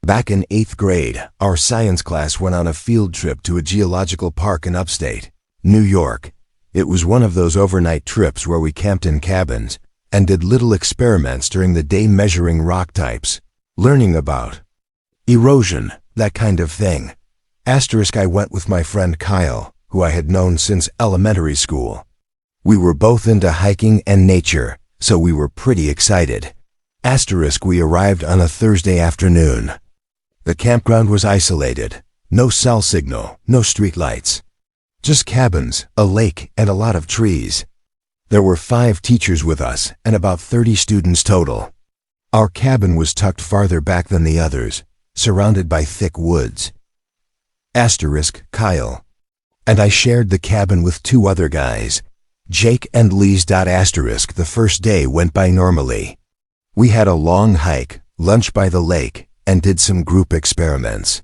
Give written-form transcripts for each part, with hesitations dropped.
Back in 8th grade, our science class went on a field trip to a geological park in upstate New York. It was one of those overnight trips where we camped in cabins and did little experiments during the day, measuring rock types, learning about erosion, that kind of thing. I went with my friend Kyle, who I had known since elementary school. We were both into hiking and nature, so we were pretty excited. We arrived on a Thursday afternoon. The campground was isolated. No cell signal, no street lights. Just cabins, a lake, and a lot of trees. There were 5 teachers with us, and about 30 students total. Our cabin was tucked farther back than the others, surrounded by thick woods. Kyle. And I shared the cabin with 2 other guys, Jake and Lee's. The first day went by normally. We had a long hike, lunch by the lake, and did some group experiments.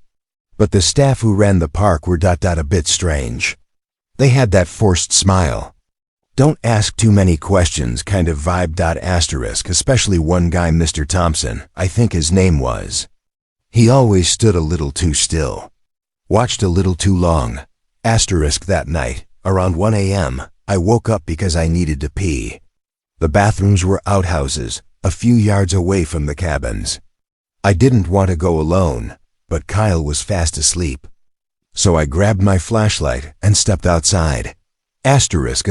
But the staff who ran the park were a bit strange. They had that forced smile. Don't ask too many questions kind of vibe. Especially one guy, Mr. Thompson, I think his name was. He always stood a little too still. Watched a little too long. That night, around 1 a.m., I woke up because I needed to pee. The bathrooms were outhouses, a few yards away from the cabins. I didn't want to go alone, but Kyle was fast asleep. So I grabbed my flashlight and stepped outside. As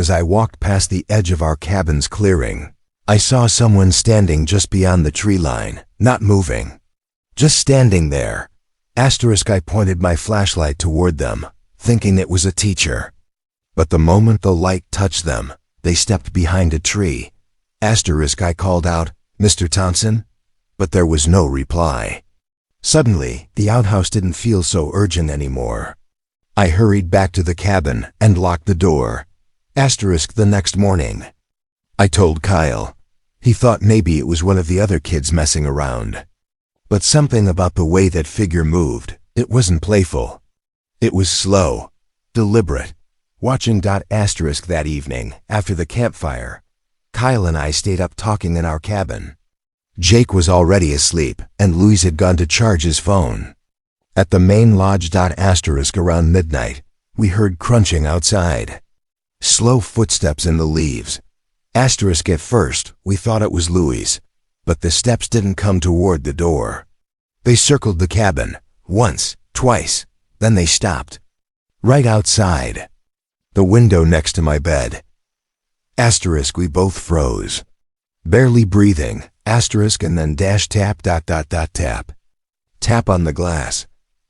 I walked past the edge of our cabin's clearing, I saw someone standing just beyond the tree line, not moving. Just standing there. I pointed my flashlight toward them, thinking it was a teacher. But the moment the light touched them, they stepped behind a tree. I called out, "Mr. Thompson?" But there was no reply. Suddenly, the outhouse didn't feel so urgent anymore. I hurried back to the cabin and locked the door. The next morning, I told Kyle. He thought maybe it was one of the other kids messing around. But something about the way that figure moved, it wasn't playful. It was slow, deliberate. Watching that evening, after the campfire, Kyle and I stayed up talking in our cabin. Jake was already asleep, and Luis had gone to charge his phone. At the main lodge around midnight, we heard crunching outside. Slow footsteps in the leaves. At first, we thought it was Luis, but the steps didn't come toward the door. They circled the cabin, once, twice, then they stopped. Right outside. The window next to my bed. We both froze. Barely breathing, and then tap. Tap on the glass.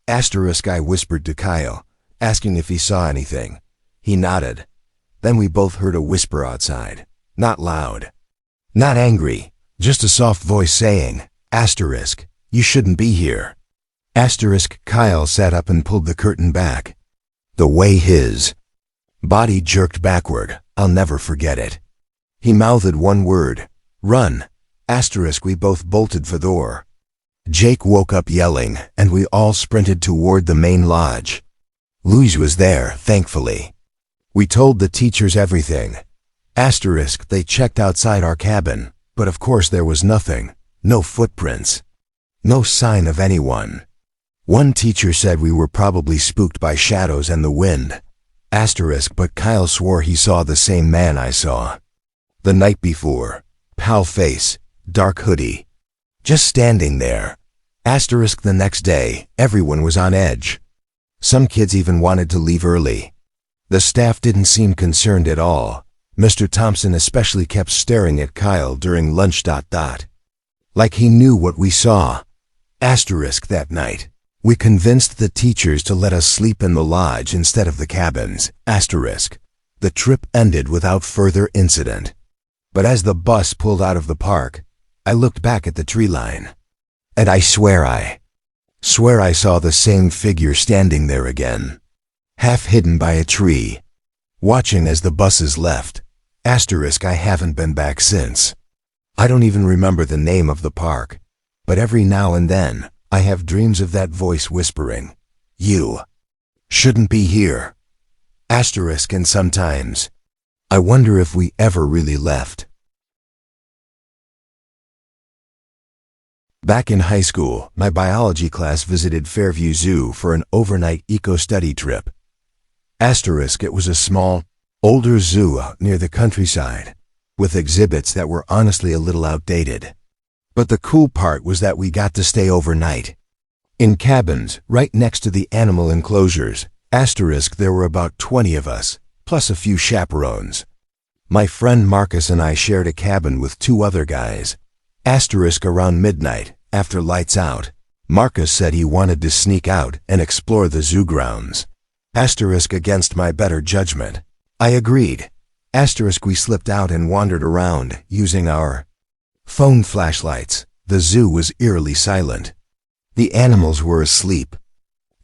I whispered to Kyle, asking if he saw anything. He nodded. Then we both heard a whisper outside. Not loud. Not angry. Just a soft voice saying, "You shouldn't be here." Kyle sat up and pulled the curtain back. The way his body jerked backward, I'll never forget it. He mouthed one word, "Run." We both bolted for the door. Jake woke up yelling, and we all sprinted toward the main lodge. Luis was there, thankfully. We told the teachers everything. They checked outside our cabin, but of course there was nothing. No footprints. No sign of anyone. One teacher said we were probably spooked by shadows and the wind. But Kyle swore he saw the same man I saw the night before. Pale face, dark hoodie. Just standing there. The next day, everyone was on edge. Some kids even wanted to leave early. The staff didn't seem concerned at all. Mr. Thompson especially kept staring at Kyle during lunch. Like he knew what we saw. That night, we convinced the teachers to let us sleep in the lodge instead of the cabins. The trip ended without further incident. But as the bus pulled out of the park, I looked back at the tree line. And I swear I saw the same figure standing there again. Half hidden by a tree. Watching as the buses left. I haven't been back since. I don't even remember the name of the park. But every now and then, I have dreams of that voice whispering, "You shouldn't be here." And sometimes, I wonder if we ever really left. Back in high school, my biology class visited Fairview Zoo for an overnight eco-study trip. It was a small, older zoo out near the countryside, with exhibits that were honestly a little outdated. But the cool part was that we got to stay overnight. In cabins, right next to the animal enclosures, there were about 20 of us, plus a few chaperones. My friend Marcus and I shared a cabin with 2 other guys. Around midnight, after lights out, Marcus said he wanted to sneak out and explore the zoo grounds. Against my better judgment. I agreed. We slipped out and wandered around, using our phone flashlights. The zoo was eerily silent. The animals were asleep.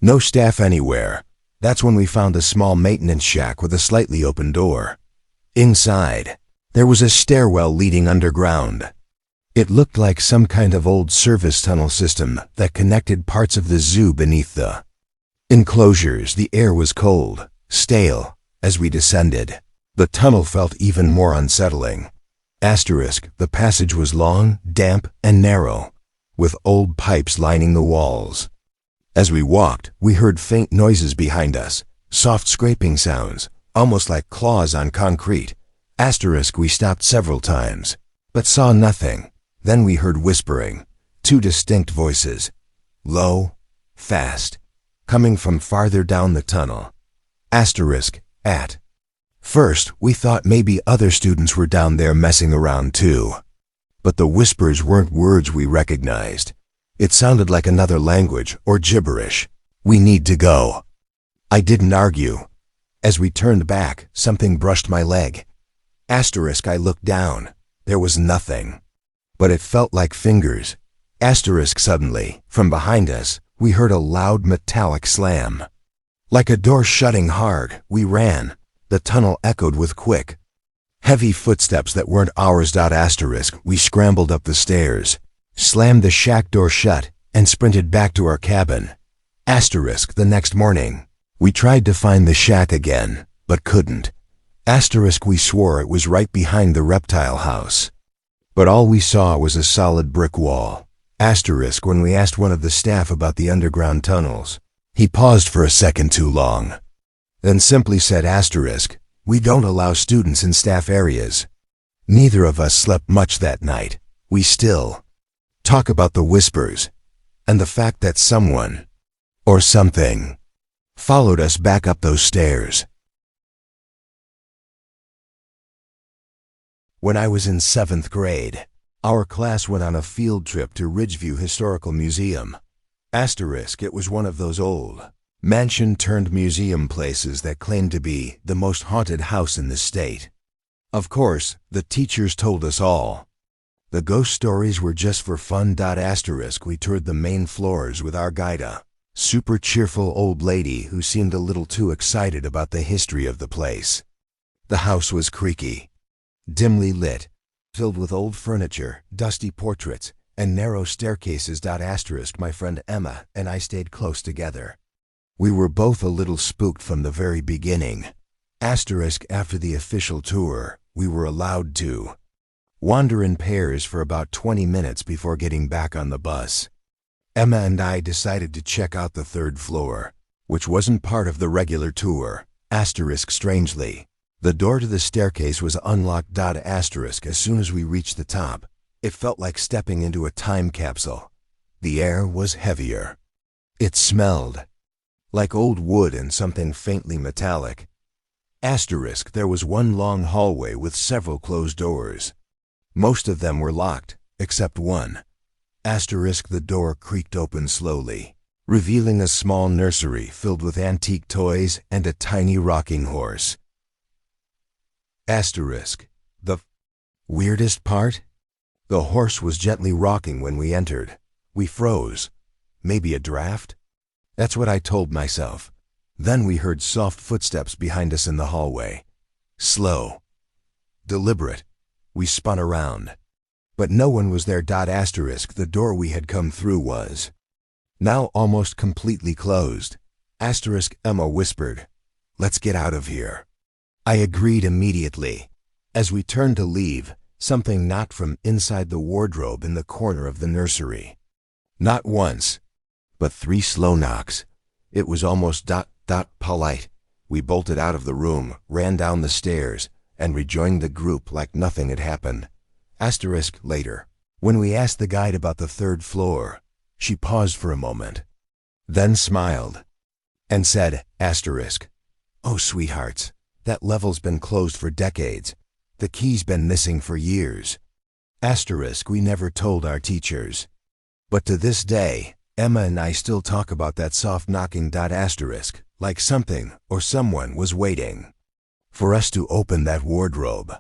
No staff anywhere. That's when we found a small maintenance shack with a slightly open door. Inside, there was a stairwell leading underground. It looked like some kind of old service tunnel system that connected parts of the zoo beneath the enclosures. The air was cold, stale. As we descended, the tunnel felt even more unsettling. The passage was long, damp, and narrow, with old pipes lining the walls. As we walked, we heard faint noises behind us, soft scraping sounds, almost like claws on concrete. We stopped several times, but saw nothing. Then we heard whispering, 2 distinct voices, low, fast, coming from farther down the tunnel. At first, we thought maybe other students were down there messing around too. But the whispers weren't words we recognized. It sounded like another language or gibberish. We need to go. I didn't argue. As we turned back, something brushed my leg. I looked down. There was nothing. But it felt like fingers. Suddenly, from behind us, we heard a loud metallic slam. Like a door shutting hard, we ran. The tunnel echoed with quick, heavy footsteps that weren't ours. We scrambled up the stairs, slammed the shack door shut, and sprinted back to our cabin. The next morning, we tried to find the shack again, but couldn't. We swore it was right behind the reptile house. But all we saw was a solid brick wall. When we asked one of the staff about the underground tunnels, he paused for a second too long, then simply said, we don't allow students in staff areas. Neither of us slept much that night. We still talk about the whispers and the fact that someone or something followed us back up those stairs. When I was in 7th grade, our class went on a field trip to Ridgeview Historical Museum. It was one of those old, mansion-turned-museum places that claimed to be the most haunted house in the state. Of course, the teachers told us all. The ghost stories were just for fun. We toured the main floors with our guide, a super cheerful old lady who seemed a little too excited about the history of the place. The house was creaky, dimly lit, filled with old furniture, dusty portraits, and narrow staircases. My friend Emma and I stayed close together. We were both a little spooked from the very beginning. After the official tour, we were allowed to wander in pairs for about 20 minutes before getting back on the bus. Emma and I decided to check out the 3rd floor, which wasn't part of the regular tour. Strangely, the door to the staircase was unlocked. As soon as we reached the top, it felt like stepping into a time capsule. The air was heavier. It smelled like old wood and something faintly metallic. There was one long hallway with several closed doors. Most of them were locked, except one. The door creaked open slowly, revealing a small nursery filled with antique toys and a tiny rocking horse. The weirdest part? The horse was gently rocking when we entered. We froze. Maybe a draft? That's what I told myself. Then we heard soft footsteps behind us in the hallway. Slow, deliberate. We spun around. But no one was there. The door we had come through was now almost completely closed. Emma whispered, "Let's get out of here." I agreed immediately. As we turned to leave, something knocked from inside the wardrobe in the corner of the nursery. Not once, but 3 slow knocks. It was almost polite. We bolted out of the room, ran down the stairs, and rejoined the group like nothing had happened. Later. When we asked the guide about the 3rd floor, she paused for a moment, then smiled, and said, "Oh, sweethearts, that level's been closed for decades. The key's been missing for years." We never told our teachers. But to this day, Emma and I still talk about that soft knocking. Like something or someone was waiting for us to open that wardrobe.